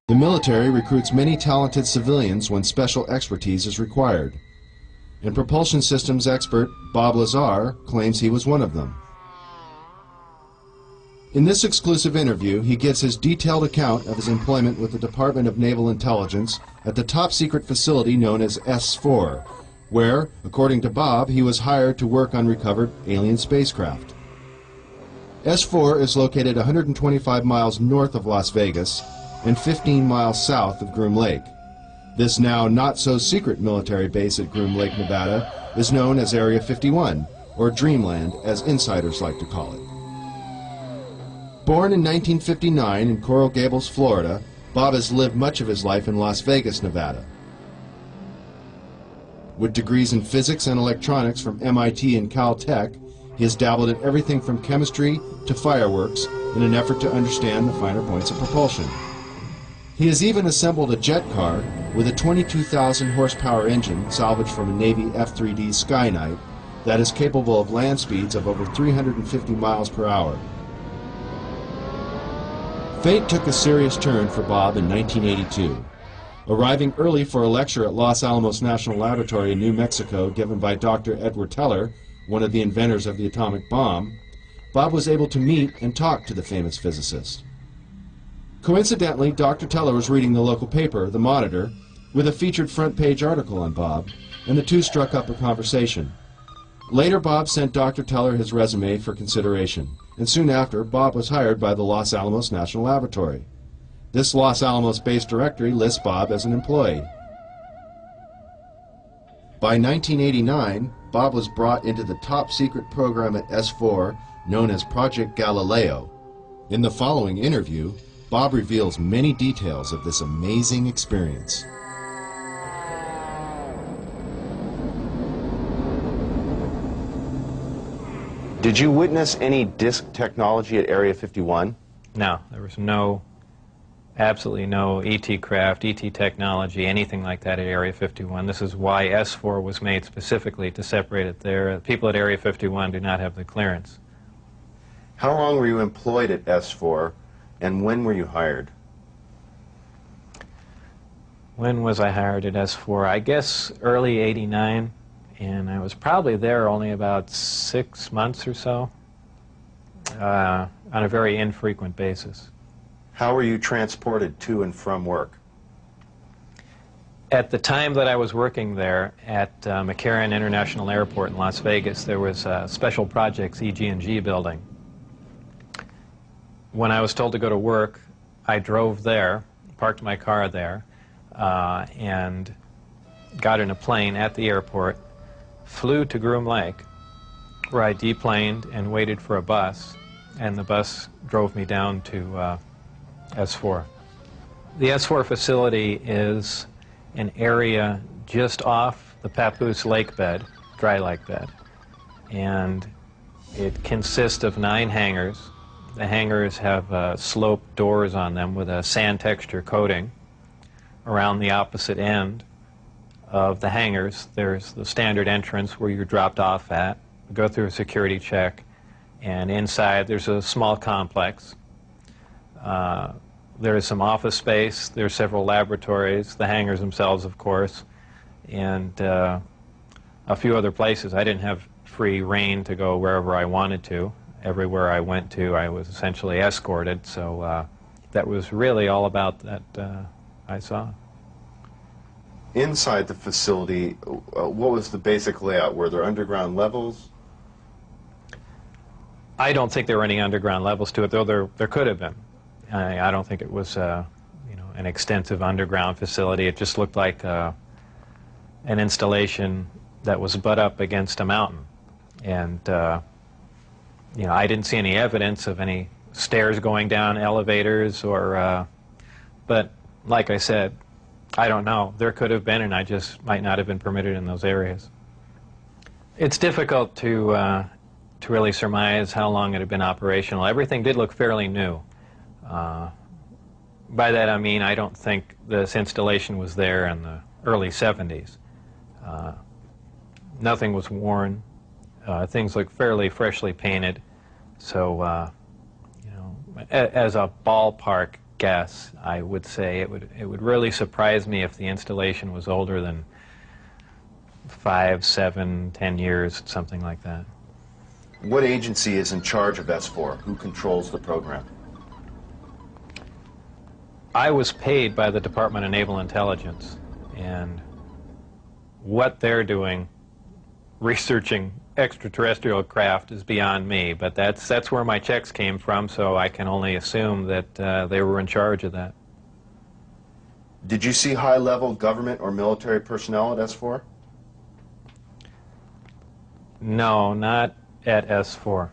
The military recruits many talented civilians when special expertise is required, and propulsion systems expert Bob Lazar claims he was one of them. In this exclusive interview, he gives his detailed account of his employment with the Department of Naval Intelligence at the top-secret facility known as S4, where, according to Bob, he was hired to work on recovered alien spacecraft. S4 is located 125 miles north of Las Vegas and 15 miles south of Groom Lake. This now not-so-secret military base at Groom Lake, Nevada, is known as Area 51, or Dreamland, as insiders like to call it. Born in 1959 in Coral Gables, Florida, Bob has lived much of his life in Las Vegas, Nevada. With degrees in physics and electronics from MIT and Caltech, he has dabbled in everything from chemistry to fireworks in an effort to understand the finer points of propulsion. He has even assembled a jet car with a 22,000 horsepower engine salvaged from a Navy F-3D Skynight that is capable of land speeds of over 350 miles per hour. Fate took a serious turn for Bob in 1982. Arriving early for a lecture at Los Alamos National Laboratory in New Mexico given by Dr. Edward Teller, one of the inventors of the atomic bomb, Bob was able to meet and talk to the famous physicist. Coincidentally, Dr. Teller was reading the local paper, The Monitor, with a featured front-page article on Bob, and the two struck up a conversation. Later, Bob sent Dr. Teller his resume for consideration, and soon after, Bob was hired by the Los Alamos National Laboratory. This Los Alamos-based directory lists Bob as an employee. By 1989, Bob was brought into the top-secret program at S4 known as Project Galileo. In the following interview, Bob reveals many details of this amazing experience. Did you witness any disk technology at Area 51? No, there was absolutely no ET craft, ET technology, anything like that at Area 51. This is why S4 was made specifically to separate it there. People at Area 51 do not have the clearance. How long were you employed at S4, and when were you hired? When was I hired at S4? I guess early '89, and I was probably there only about 6 months or so, on a very infrequent basis. How were you transported to and from work? At the time that I was working there at McCarran International Airport in Las Vegas, there was a Special Projects EG&G building. When I was told to go to work, I drove there, parked my car there, and got in a plane at the airport, flew to Groom Lake, where I deplaned and waited for a bus, and the bus drove me down to S4. The S4 facility is an area just off the Papoose lake bed, dry lake bed, and it consists of 9 hangars. The hangars have sloped doors on them with a sand texture coating. Around the opposite end of the hangars, there's the standard entrance where you're dropped off at, go through a security check, and inside there's a small complex. There is some office space, there's several laboratories, the hangars themselves, of course, and a few other places. I didn't have free rein to go wherever I wanted to. Everywhere I went to, I was essentially escorted, so that was really all about that I saw. Inside the facility, what was the basic layout? Were there underground levels? I don't think there were any underground levels to it, though there could have been. I don't think it was an extensive underground facility. It just looked like an installation that was butt up against a mountain. And I didn't see any evidence of any stairs going down, elevators, or, but like I said, I don't know. There could have been, and I just might not have been permitted in those areas. It's difficult to really surmise how long it had been operational. Everything did look fairly new. By that I mean I don't think this installation was there in the early 70s. Nothing was worn. Things look fairly freshly painted. So, as a ballpark guess. I would say it would really surprise me if the installation was older than 5, 7, 10 years, something like that. What agency is in charge of S4? Who controls the program? I was paid by the Department of Naval Intelligence, and what they're doing, researching extraterrestrial craft, is beyond me, but that's where my checks came from, so I can only assume that they were in charge of that. Did you see high-level government or military personnel at S4? No, not at S4.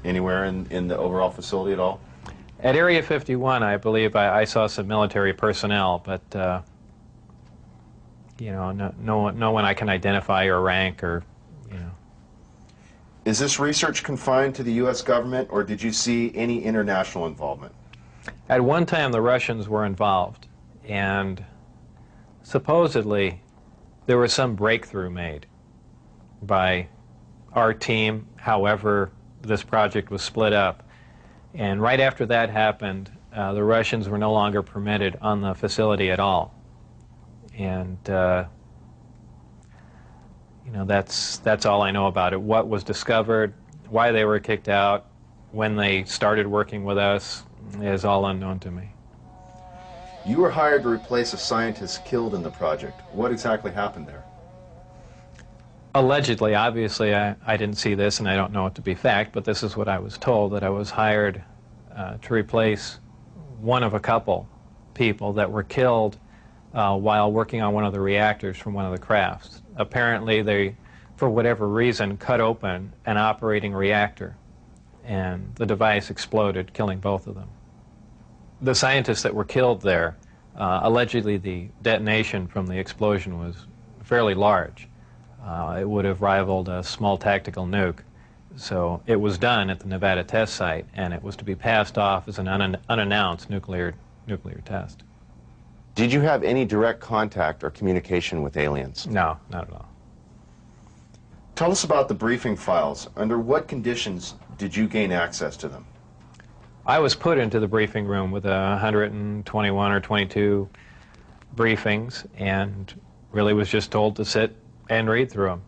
Anywhere in the overall facility at all? At Area 51, I believe I saw some military personnel, but you know, no one I can identify or rank or, you know. Is this research confined to the U.S. government, or did you see any international involvement? At one time, the Russians were involved, and supposedly there was some breakthrough made by our team, however this project was split up. And right after that happened, the Russians were no longer permitted on the facility at all. And you know, that's all I know about it. What was discovered, why they were kicked out, when they started working with us, is all unknown to me. You were hired to replace a scientist killed in the project. What exactly happened there? Allegedly, obviously, I didn't see this, and I don't know it to be fact, but this is what I was told, that I was hired to replace one of a couple people that were killed while working on one of the reactors from one of the crafts. Apparently, they, for whatever reason, cut open an operating reactor, and the device exploded, killing both of them. The scientists that were killed there, allegedly the detonation from the explosion was fairly large. It would have rivaled a small tactical nuke. So it was done at the Nevada test site, and it was to be passed off as an unannounced nuclear test. Did you have any direct contact or communication with aliens? No, not at all. Tell us about the briefing files. Under what conditions did you gain access to them? I was put into the briefing room with 121 or 22 briefings, and really was just told to sit and read through them.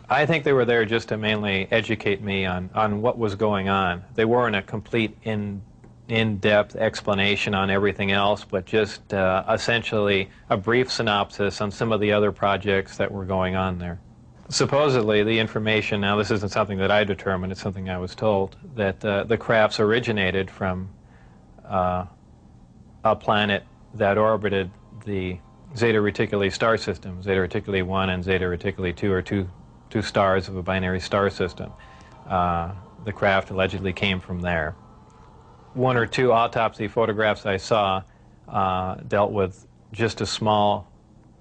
I think they were there just to mainly educate me on what was going on. They weren't a complete in-depth explanation on everything else, but just essentially a brief synopsis on some of the other projects that were going on there. Supposedly, the information, now this isn't something that I determined, it's something I was told, that the crafts originated from a planet that orbited the Zeta Reticuli star system. Zeta Reticuli 1 and Zeta Reticuli 2 are two stars of a binary star system. The craft allegedly came from there. One or two autopsy photographs I saw dealt with just a small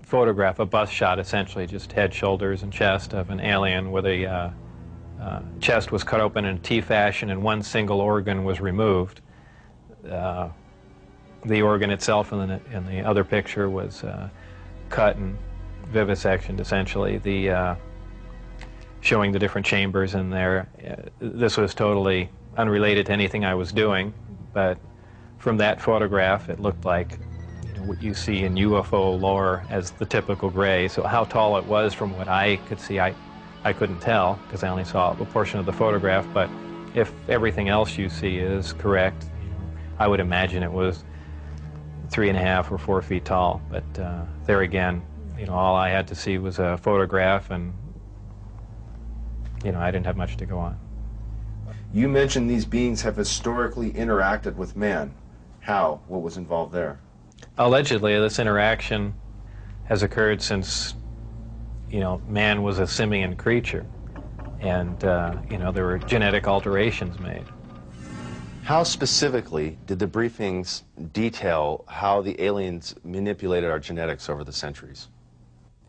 photograph, a bust shot essentially, just head, shoulders, and chest of an alien where the chest was cut open in a T fashion and one single organ was removed. The organ itself in the other picture was cut and vivisectioned, essentially, showing the different chambers in there. This was totally unrelated to anything I was doing, but from that photograph it looked like, you know, what you see in UFO lore as the typical gray. So how tall it was from what I could see, I couldn't tell because I only saw a portion of the photograph, but if everything else you see is correct, you know, I would imagine it was 3.5 or 4 feet tall. But there again, you know, all I had to see was a photograph, and you know, I didn't have much to go on. You mentioned these beings have historically interacted with man. How? What was involved there? Allegedly, this interaction has occurred since, you know, man was a simian creature, and you know, there were genetic alterations made. How specifically did the briefings detail how the aliens manipulated our genetics over the centuries?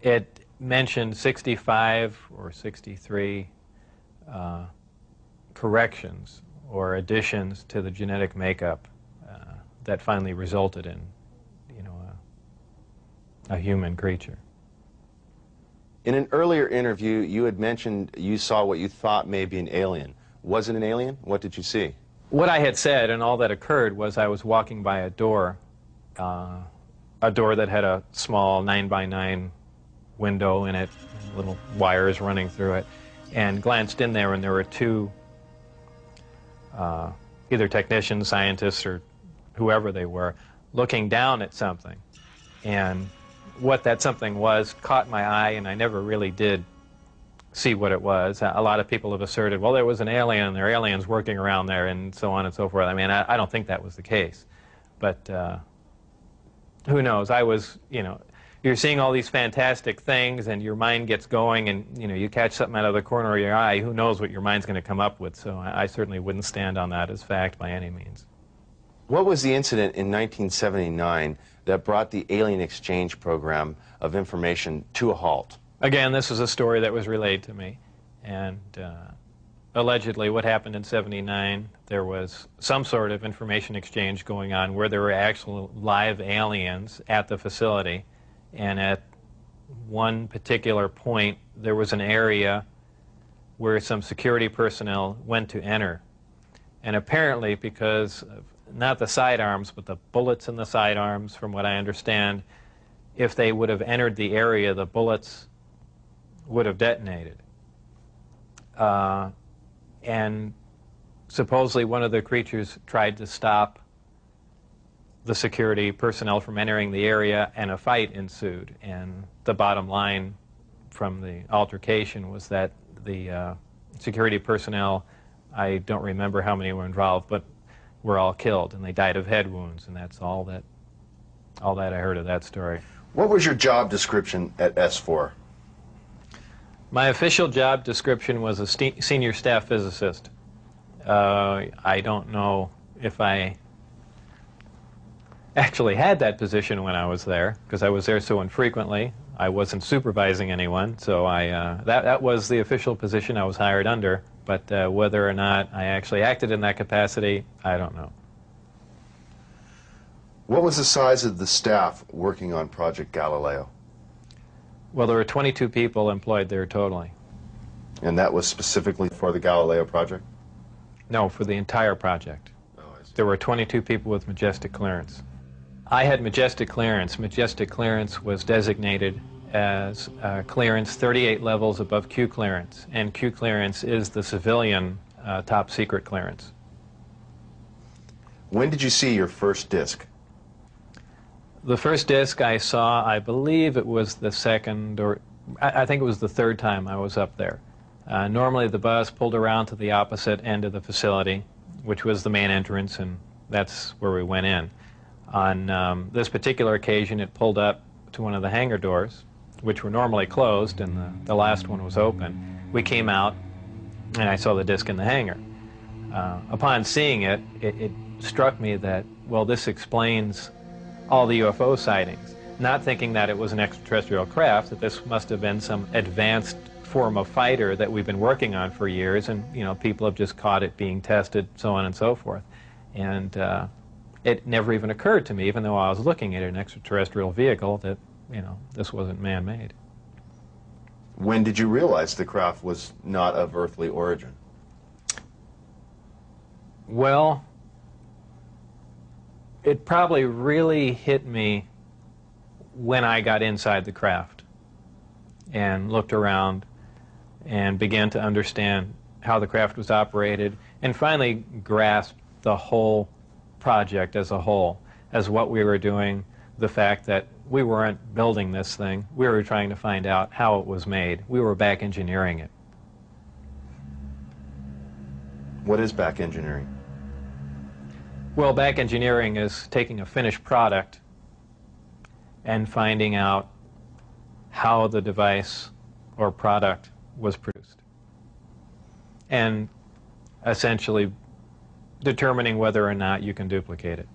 It mentioned 65 or 63 corrections or additions to the genetic makeup that finally resulted in, you know, a human creature. In an earlier interview, you had mentioned you saw what you thought may be an alien. Was it an alien? What did you see? What I had said and all that occurred was I was walking by a door that had a small 9x9 window in it, little wires running through it, and glanced in there, and there were two either technicians, scientists, or whoever they were, looking down at something. And what that something was caught my eye, and I never really did see what it was. A lot of people have asserted, well, there was an alien, and there are aliens working around there, and so on and so forth. I mean, I don't think that was the case. But who knows? I was, you're seeing all these fantastic things, and your mind gets going, and, you catch something out of the corner of your eye. Who knows what your mind's going to come up with? So I certainly wouldn't stand on that as fact by any means. What was the incident in 1979 that brought the alien exchange program of information to a halt? Again, this was a story that was relayed to me, and allegedly what happened in '79, there was some sort of information exchange going on where there were actual live aliens at the facility, and at one particular point there was an area where some security personnel went to enter, and apparently because of not the sidearms but the bullets in the sidearms, from what I understand, if they would have entered the area, the bullets would have detonated. And supposedly one of the creatures tried to stop the security personnel from entering the area, and a fight ensued. And the bottom line from the altercation was that the security personnel, I don't remember how many were involved, but were all killed, and they died of head wounds, and that's all that I heard of that story. What was your job description at S4? My official job description was a senior staff physicist. I don't know if I actually had that position when I was there, because I was there so infrequently. I wasn't supervising anyone, so that was the official position I was hired under. But whether or not I actually acted in that capacity, I don't know. What was the size of the staff working on Project Galileo? Well, there were 22 people employed there totally. And that was specifically for the Galileo project? No, for the entire project. Oh, I see. There were 22 people with majestic clearance. I had majestic clearance. Majestic clearance was designated as clearance 38 levels above Q clearance, and Q clearance is the civilian top secret clearance. When did you see your first disc? The first disc I saw, I believe it was the second, or I think it was the third time I was up there. Normally the bus pulled around to the opposite end of the facility, which was the main entrance, and that's where we went in. On this particular occasion, it pulled up to one of the hangar doors, which were normally closed, and the last one was open. We came out, and I saw the disc in the hangar. Upon seeing it, it struck me that, well, this explains all the UFO sightings, not thinking that it was an extraterrestrial craft, that this must have been some advanced form of fighter that we've been working on for years, and people have just caught it being tested, so on and so forth. And it never even occurred to me, even though I was looking at an extraterrestrial vehicle, that this wasn't man-made. When did you realize the craft was not of earthly origin? Well, it probably really hit me when I got inside the craft and looked around and began to understand how the craft was operated, and finally grasped the whole project as a whole, as what we were doing, the fact that we weren't building this thing, we were trying to find out how it was made. We were back engineering it. What is back engineering? Well, back engineering is taking a finished product and finding out how the device or product was produced, and essentially determining whether or not you can duplicate it.